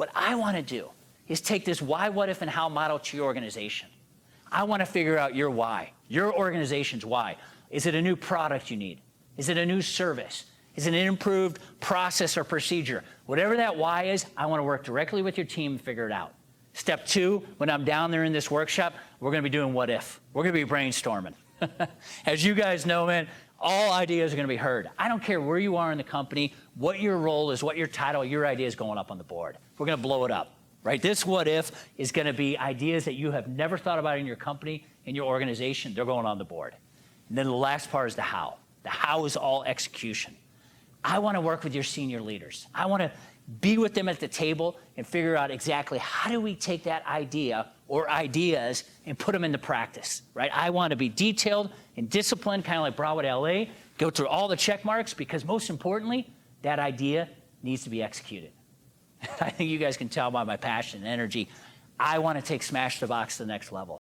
What I want to do is take this why, what if, and how model to your organization. I want to figure out your why, your organization's why. Is it a new product you need? Is it a new service? Is it an improved process or procedure? Whatever that why is, I want to work directly with your team and figure it out. Step 2, when I'm down there in this workshop, we're going to be doing what if. We're going to be brainstorming. As you guys know, man, all ideas are going to be heard. I don't care where you are in the company, what your role is, what your title, your idea is going up on the board. We're going to blow it up, right? This what if is going to be ideas that you have never thought about in your company, in your organization. They're going on the board. And then the last part is the how. The how is all execution. I want to work with your senior leaders. I want to be with them at the table and figure out exactly how do we take that idea or ideas and put them into practice, right? I want to be detailed and disciplined, kind of like Broward LA, go through all the check marks, because most importantly, that idea needs to be executed. I think you guys can tell by my passion and energy, I want to take Smash the Box to the next level.